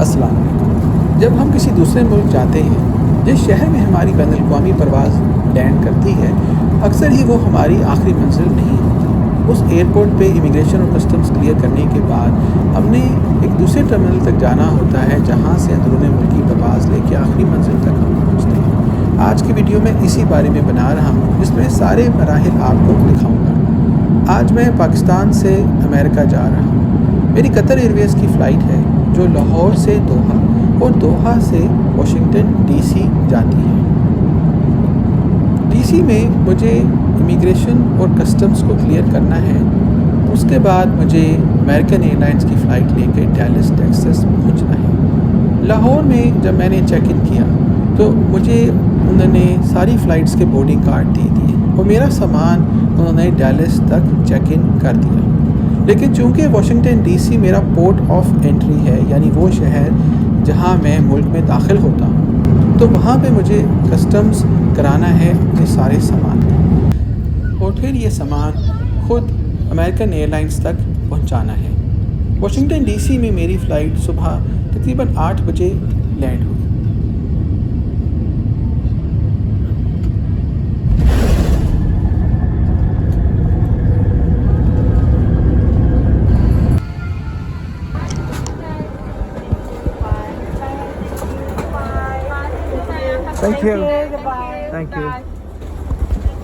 अस्सलाम वालेकुम। जब हम किसी दूसरे मुल्क जाते हैं, जिस शहर में हमारी बैनुल-अक़वामी परवाज़ लैंड करती है, अक्सर ही वो हमारी आखिरी मंजिल नहीं होती। उस एयरपोर्ट पे इमिग्रेशन और कस्टम्स क्लियर करने के बाद हमने एक दूसरे टर्मिनल तक जाना होता है, जहाँ से अंदरूनी मुल्की परवाज़ लेके आखिरी मंजिल तक हम पहुँचते हैं। आज की वीडियो में इसी बारे में बना रहा हूँ, जिसमें सारे मराहिल आपको दिखाऊँगा। आज मैं पाकिस्तान से अमेरिका जा रहा हूँ। मेरी कतर एयरवेज़ की फ़्लाइट है, जो लाहौर से दोहा और दोहा से वाशिंगटन डीसी जाती है। डीसी में मुझे इमिग्रेशन और कस्टम्स को क्लियर करना है। उसके बाद मुझे अमेरिकन एयरलाइंस की फ़्लाइट लेकर डैलस टेक्सास पहुंचना है। लाहौर में जब मैंने चेक इन किया तो मुझे उन्होंने सारी फ़्लाइट्स के बोर्डिंग कार्ड दे दिए और मेरा सामान उन्होंने डैलस तक चेक इन कर दिया। लेकिन चूंकि वाशिंगटन डीसी मेरा पोर्ट ऑफ एंट्री है, यानी वो शहर जहां मैं मुल्क में दाखिल होता हूं, तो वहां पे मुझे कस्टम्स कराना है अपने सारे सामान और फिर ये सामान खुद अमेरिकन एयरलाइंस तक पहुंचाना है। वाशिंगटन डीसी में मेरी फ़्लाइट सुबह तकरीबन 8 बजे लैंड हुई। Thank you. Thank you.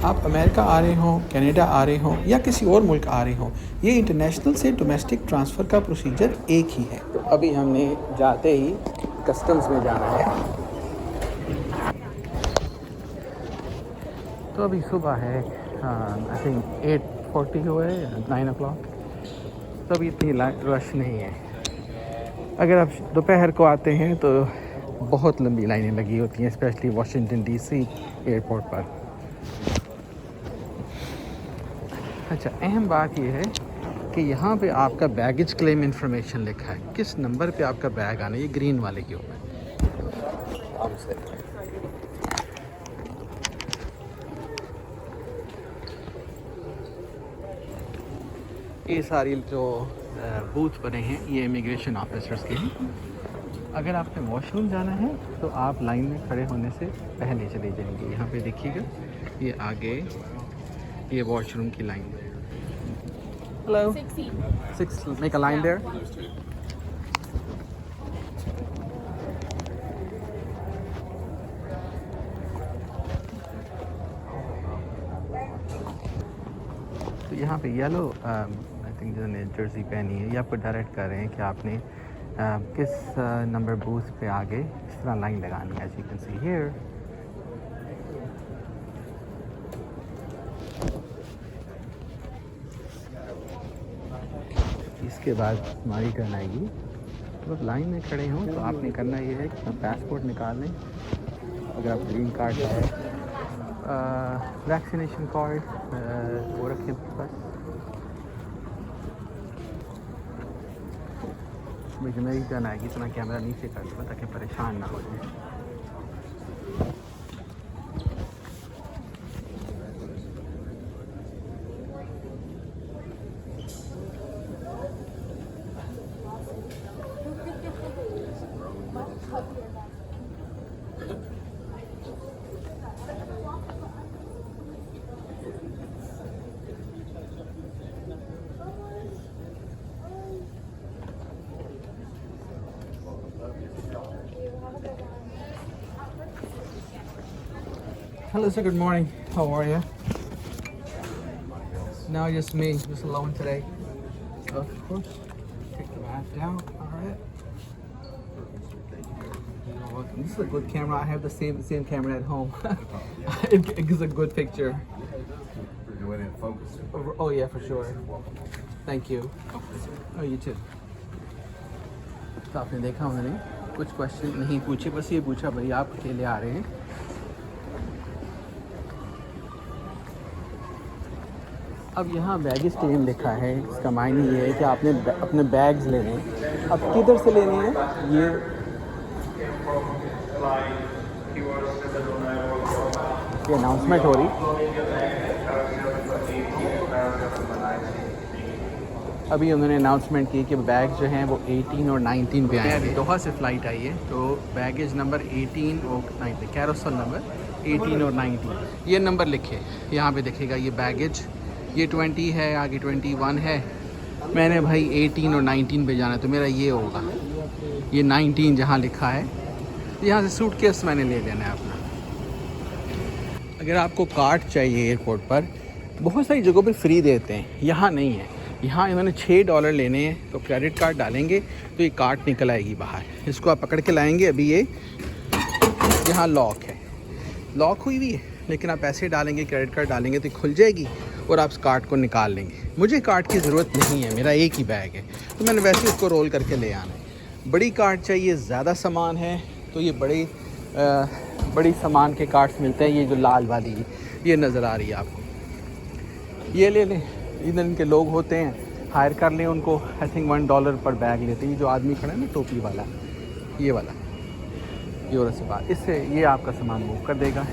आप अमेरिका आ रहे हों, कनाडा आ रहे हों या किसी और मुल्क आ रहे हों, ये इंटरनेशनल से डोमेस्टिक ट्रांसफ़र का प्रोसीजर एक ही है। तो अभी हमने जाते ही कस्टम्स में जाना है। तो अभी सुबह है, आई थिंक 8:40 हुआ है, 9 o'clock। तो अभी इतनी रश नहीं है। अगर आप दोपहर को आते हैं तो बहुत लंबी लाइनें लगी होती हैं, स्पेशली वाशिंगटन डीसी एयरपोर्ट पर। अच्छा, अहम बात यह है कि यहाँ पे आपका बैगेज क्लेम इंफॉर्मेशन लिखा है, किस नंबर पे आपका बैग आना है, ये ग्रीन वाले के ऊपर। ये सारी जो बूथ बने हैं ये इमिग्रेशन ऑफिसर्स के हैं। अगर आपने वॉशरूम जाना है तो आप लाइन में खड़े होने से पहले चले जाएंगे। यहाँ पे देखिएगा, ये आगे ये वॉशरूम की लाइन है। Hello, 6 make a line there. तो यहाँ पे येलो आई थिंक जिन्होंने जर्सी पहनी है ये आपको डायरेक्ट कर रहे हैं कि आपने किस नंबर बूथ पे आगे इस तरह लाइन लगानी है। As you can see here, इसके बाद हमारी टर्न आएगी। तो आप लाइन में खड़े हों तो आपने करना ये है कि अपना पासपोर्ट निकाल लें, अगर आप ग्रीन कार्ड है, वैक्सीनेशन कार्ड वो रखें बस। मुझे मेरी टर्न आएगी तो मैं कैमरा नीचे कर दूँगा ताकि परेशान ना हो जाए। Hello sir, good morning. How are you? No, just me, just alone today. Of course. Take the mask down. All right. You're welcome. This is a good camera. I have the same camera at home. It gives a good picture. Go in and focus. Oh yeah, for sure. Thank you. Oh, you too. तो आपने देखा उन्होंने कुछ question नहीं पूछे, बस ये पूछा भाई आप अकेले आ रहे हैं। अब यहाँ बैगेज क्लेम लिखा है, इसका मायने ये है कि आपने अपने बैग्स लेने हैं। अब किधर से लेने हैं ये अनाउंसमेंट हो रही। अभी उन्होंने अनाउंसमेंट की कि बैग जो हैं वो 18 और 19 पे आए हैं। अभी दोहा से फ़्लाइट आई है, तो बैगेज नंबर 18 और 19, कैरोसल नंबर 18 और 19, ये नंबर लिखे यहाँ पे दिखेगा। ये बैगेज ये 20 है, आगे 21 है। मैंने भाई 18 और 19 पे जाना है, तो मेरा ये होगा, ये 19 जहाँ लिखा है। यहाँ से सूटकेस मैंने ले लेना है अपना। अगर आपको कार्ड चाहिए एयरपोर्ट पर, बहुत सारी जगहों पे फ्री देते हैं, यहाँ नहीं है। यहाँ इन्होंने $6 लेने हैं, तो क्रेडिट कार्ड डालेंगे तो ये कार्ड निकल आएगी बाहर। इसको आप पकड़ के लाएंगे। अभी ये यहाँ लॉक है, लॉक हुई हुई है, लेकिन आप पैसे डालेंगे, क्रेडिट कार्ड डालेंगे तो खुल जाएगी और आप उस कार्ड को निकाल लेंगे। मुझे कार्ड की ज़रूरत नहीं है, मेरा एक ही बैग है, तो मैंने वैसे इसको रोल करके ले आना है। बड़ी कार्ड चाहिए, ज़्यादा सामान है तो ये बड़ी सामान के कार्ड्स मिलते हैं। ये जो लाल वाली ये नज़र आ रही है आपको, ये ले लें। इधर इनके लोग होते हैं, हायर कर लें उनको। आई थिंक $1 पर बैग लेते हैं। ये जो आदमी खड़ा है ना टोपी वाला, ये वाला, ये और से बात, इससे ये आपका सामान मूव कर देगा।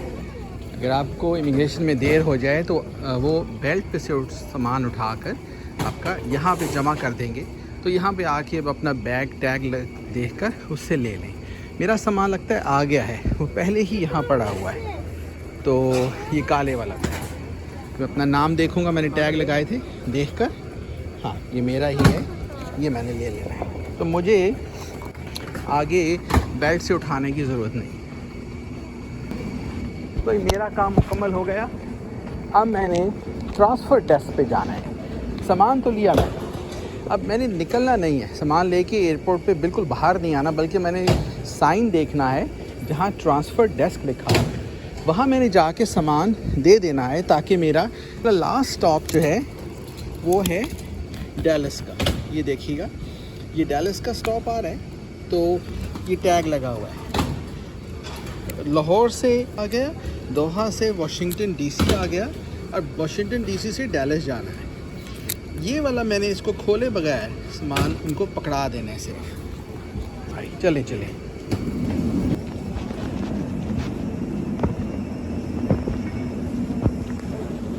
अगर आपको इमिग्रेशन में देर हो जाए तो वो बेल्ट पे से सामान उठाकर आपका यहाँ पे जमा कर देंगे। तो यहाँ पे आके अब अपना बैग टैग देखकर उससे ले लें। मेरा सामान लगता है आ गया है, वो पहले ही यहाँ पड़ा हुआ है। तो ये काले वाला बैग, मैं अपना नाम देखूँगा, मैंने टैग लगाए थे, देखकर हाँ ये मेरा ही है, ये मैंने ले लेना है। तो मुझे आगे बेल्ट से उठाने की ज़रूरत नहीं। तो मेरा काम मुकम्मल हो गया। अब मैंने ट्रांसफ़र डेस्क पे जाना है। सामान तो लिया मैंने, अब मैंने निकलना नहीं है। सामान लेके एयरपोर्ट पे बिल्कुल बाहर नहीं आना, बल्कि मैंने साइन देखना है जहाँ ट्रांसफ़र डेस्क लिखा है, वहाँ मैंने जाके सामान दे देना है, ताकि मेरा लास्ट स्टॉप जो है वो है डैलस का। ये देखिएगा, ये डैलस का स्टॉप आ रहा है, तो ये टैग लगा हुआ है। लाहौर से आ गया, दोहा से वाशिंगटन डीसी आ गया, और वाशिंगटन डीसी से डैलस जाना है। ये वाला मैंने इसको खोले बगैर सामान उनको पकड़ा देना है सिर्फ। भाई चले चले।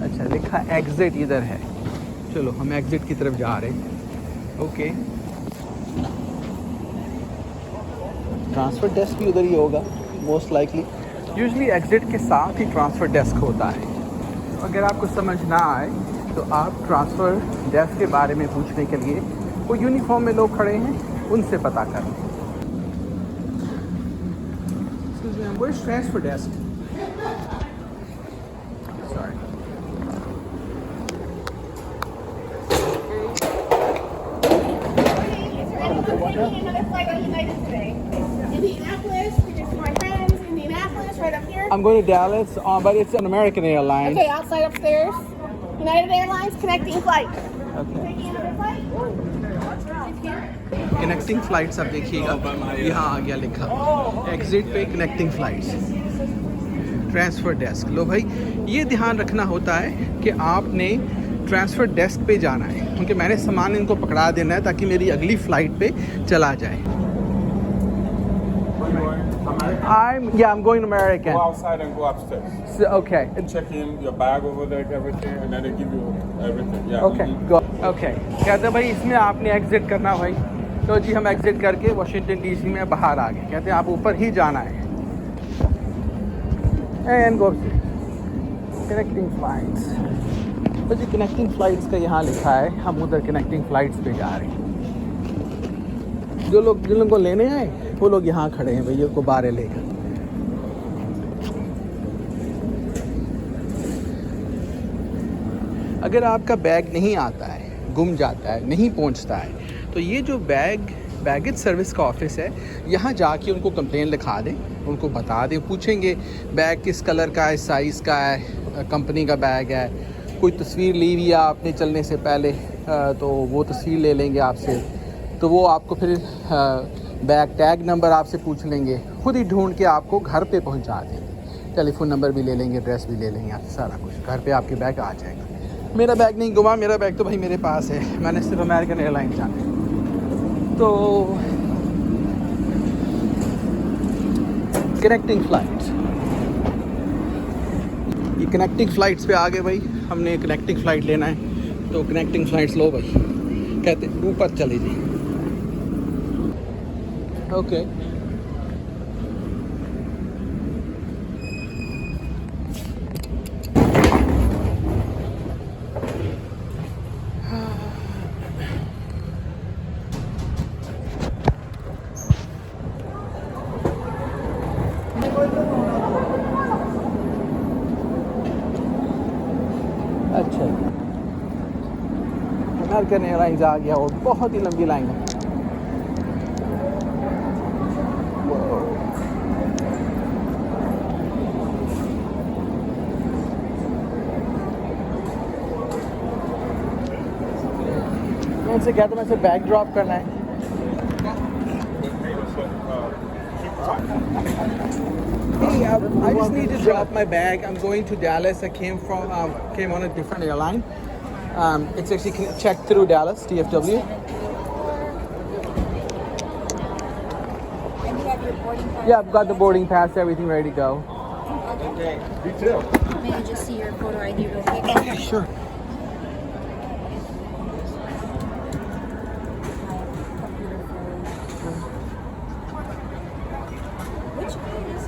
अच्छा लिखा एग्ज़िट इधर है, चलो हम एग्ज़िट की तरफ जा रहे हैं। ओके, ट्रांसफ़र डेस्क भी उधर ही होगा मोस्ट लाइकली। यूजुअली एग्ज़िट के साथ ही ट्रांसफ़र डेस्क होता है। अगर आपको समझ ना आए तो आप ट्रांसफ़र डेस्क के बारे में पूछने के लिए, वो यूनिफॉर्म में लोग खड़े हैं, उनसे पता कर लें। Where's transfer desk? Sorry. Another flight on United today. Indianapolis, just my friends. Indianapolis, right up here. I'm going to Dallas, but it's an American Airline. Okay, outside upstairs. United Airlines connecting flight. Okay. Taking another flight. Connecting flights आप देखिएगा, यहाँ आ गया लिखा exit पे connecting flights, transfer desk. लो भाई, ये ध्यान रखना होता है कि आपने ट्रांसफ़र डेस्क पे जाना है, क्योंकि मैंने सामान इनको पकड़ा देना है ताकि मेरी अगली फ़्लाइट पे चला जाए। I'm going American. Go outside and go upstairs. So, okay. Check in your bag over there, everything, and then they give you everything. Yeah. Okay. Go. Okay. कहते हैं भाई इसमें आपने एग्ज़िट करना भाई। तो जी हम एग्ज़िट करके वाशिंगटन डीसी में बाहर आ गए। कहते हैं आप ऊपर ही जाना है। And go connecting flights. तो जी कनेक्टिंग फ़्लाइट्स का यहाँ लिखा है, हम उधर कनेक्टिंग फ़्लाइट्स पे जा रहे हैं। जिन लोगों को लेने आए वो लोग यहाँ खड़े हैं भैया को बाहर लेकर। अगर आपका बैग नहीं आता है, गुम जाता है, नहीं पहुँचता है, तो ये जो बैगेज सर्विस का ऑफिस है, यहाँ जाके उनको कंप्लेन लिखा दें, उनको बता दें, पूछेंगे बैग किस कलर का है, साइज़ का है, कंपनी का बैग है, कोई तस्वीर ली हुई है आपने चलने से पहले, तो वो तस्वीर ले लेंगे आपसे। तो वो आपको फिर बैग टैग नंबर आपसे पूछ लेंगे, खुद ही ढूंढ के आपको घर पे पहुंचा देंगे। टेलीफोन नंबर भी ले लेंगे, एड्रेस भी ले लेंगे, आपसे सारा कुछ घर पे आपके बैग आ जाएगा। मेरा बैग नहीं गुमा, मेरा बैग तो भाई मेरे पास है, मैंने सिर्फ अमेरिकन एयरलाइन जाना है। तो कनेक्टिंग फ़्लाइट्स, ये कनेक्टिंग फ़्लाइट्स पे आ गए भाई। हमने कनेक्टिंग फ़्लाइट लेना है, तो कनेक्टिंग फ़्लाइट्स लो भाई। कहते ऊपर चले जाइए। ओके अच्छा, अमेरिकन एयरलाइंस आ गया और बहुत ही लंबी लाइन है। मैं इनसे कहता हूँ, मैं बैग ड्रॉप करना है। Hey, I just need to drop my bag. I'm going to Dallas. I came on a different airline. It's actually checked through Dallas, DFW. And you have your boarding pass? Yeah, I've got the boarding pass, everything ready to go. Okay. Me too. May I just see your photo ID real quick? Okay, sure. Which one is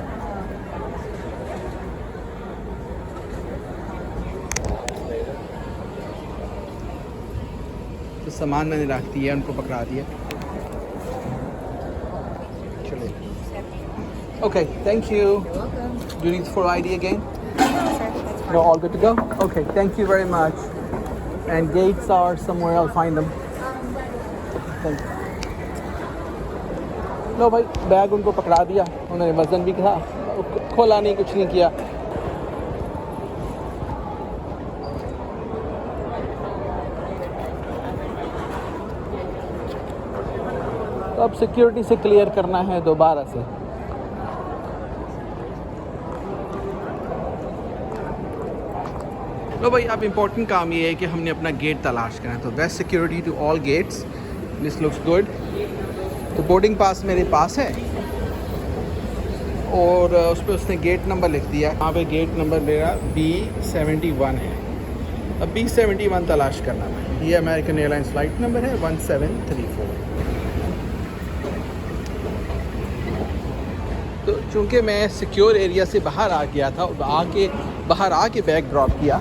तो सामान मैंने रख दिया, उनको पकड़ा दिया। चलिए। Okay, thank you. You're welcome. Do you need for ID again? No, sir, that's fine. No, all good to go? Okay, thank you very much. And gates are somewhere, I'll find them. Thank you. लो भाई, bag उनको पकड़ा दिया, उन्होंने वजन भी कहा, खोला नहीं, कुछ नहीं किया। तो अब सिक्योरिटी से क्लियर करना है दोबारा से। लो भाई, अब इम्पोर्टेंट काम ये है कि हमने अपना गेट तलाश करना है। तो best security to all gates, this looks good. तो बोर्डिंग पास मेरे पास है और उस पर उसने गेट नंबर लिख दिया। वहाँ पे गेट नंबर मेरा B71 है। अब B71 तलाश करना है। ये अमेरिकन एयरलाइंस फ्लाइट नंबर है 1734। तो चूँकि मैं सिक्योर एरिया से बाहर आ गया था, बाहर आके बैग ड्रॉप किया,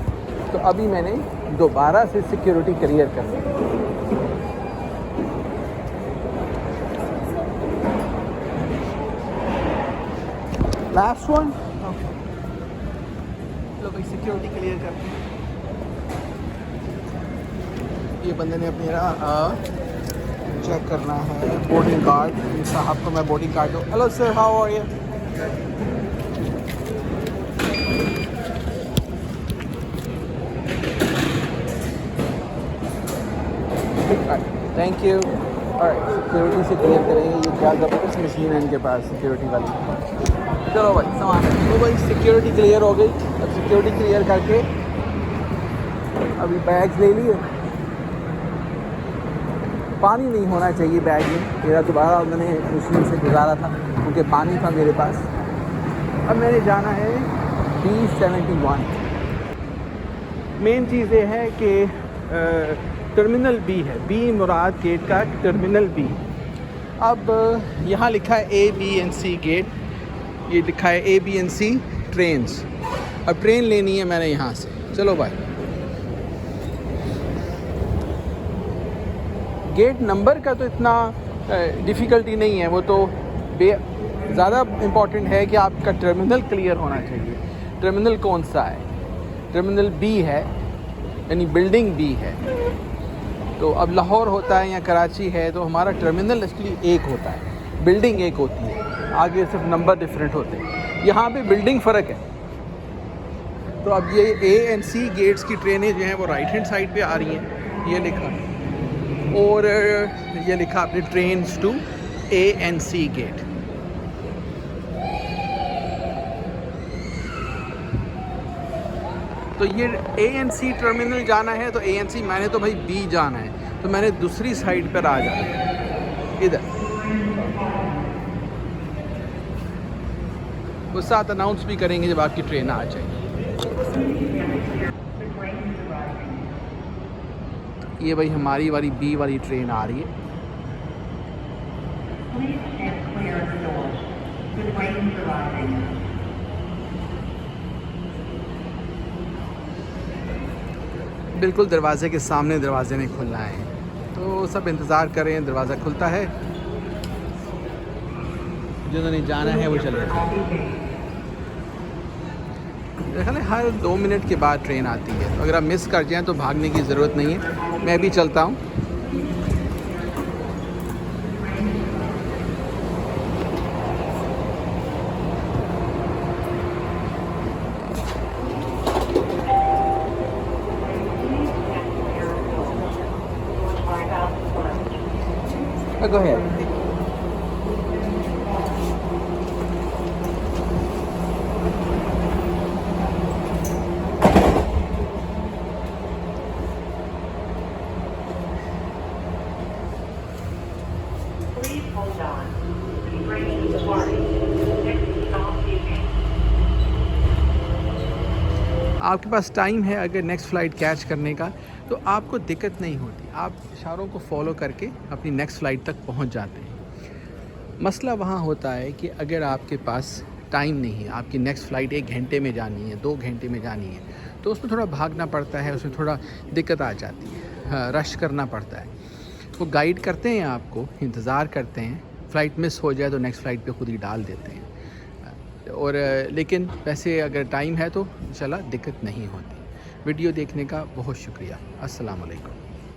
तो अभी मैंने दोबारा से सिक्योरिटी क्लियर करनी है। लास्ट वन, चलो भाई सिक्योरिटी क्लियर करते हैं। ये बंदे ने अपना चेक करना है बोर्डिंग कार्ड। साहब को मैं बोर्डिंग कार्ड दूँ। Hello sir, how are you? Thank you. Security से क्लियर करेंगे। ये क्या ज़बरदस्त मशीन है इनके पास सिक्योरिटी वाली। चलो भाई सामान, तो भाई सिक्योरिटी क्लियर हो गई। अब सिक्योरिटी क्लियर करके अभी बैग्स ले लिए। पानी नहीं होना चाहिए बैग में, मेरा दोबारा मैंने मशीन से गुजारा था क्योंकि पानी था मेरे पास। अब मैंने जाना है B71। मेन चीज़ ये है कि टर्मिनल B है, B मुराद गेट का टर्मिनल B। अब यहाँ लिखा है A, B and C gate, ये लिखा है A, B and C trains. अब ट्रेन लेनी है मैंने यहाँ से। चलो भाई, गेट नंबर का तो इतना डिफ़िकल्टी नहीं है, वो तो ज़्यादा इम्पॉर्टेंट है कि आपका टर्मिनल क्लियर होना चाहिए। टर्मिनल कौन सा है? टर्मिनल B है, यानी बिल्डिंग B है। तो अब लाहौर होता है या कराची है तो हमारा टर्मिनल एक्चुअली एक होता है, बिल्डिंग एक होती है, आगे सिर्फ नंबर डिफरेंट होते हैं। यहाँ पे बिल्डिंग फ़र्क है। तो अब ये A and C गेट्स की ट्रेनें जो हैं वो राइट हैंड साइड पे आ रही हैं, ये लिखा, और ये लिखा आपने trains to A and C gate. तो ये A and C टर्मिनल जाना है, तो A and C, मैंने तो भाई B जाना है, तो मैंने दूसरी साइड पर आ जाना है इधर। वो साथ अनाउंस भी करेंगे जब आपकी ट्रेन आ जाएगी। ये भाई हमारी वाली बी वाली ट्रेन आ रही है। Please stand clear of the doors. Good waiting for arriving. बिल्कुल दरवाजे के सामने दरवाजे ने खुलना है, तो सब इंतज़ार करें, दरवाज़ा खुलता है, जिन्होंने जाना है वो चले जाए। देखा ना, हर 2 मिनट के बाद ट्रेन आती है, तो अगर आप मिस कर जाएं तो भागने की ज़रूरत नहीं है। मैं भी चलता हूँ। Go ahead. Please hold on. The train is departing. Next stop is आपके पास टाइम है अगर नेक्स्ट फ़्लाइट कैच करने का, तो आपको दिक्कत नहीं होती। आप इशारों को फॉलो करके अपनी नेक्स्ट फ़्लाइट तक पहुंच जाते हैं। मसला वहाँ होता है कि अगर आपके पास टाइम नहीं है, आपकी नेक्स्ट फ़्लाइट 1 घंटे में जानी है, 2 घंटे में जानी है, तो उसमें थोड़ा भागना पड़ता है, उसमें थोड़ा दिक्कत आ जाती है। हाँ, रश करना पड़ता है। वो गाइड करते हैं आपको, इंतज़ार करते हैं, फ़्लाइट मिस हो जाए तो नेक्स्ट फ़्लाइट पे खुद ही डाल देते हैं। और लेकिन वैसे अगर टाइम है तो इंशाल्लाह दिक्कत नहीं होती। वीडियो देखने का बहुत शुक्रिया। अस्सलाम वालेकुम।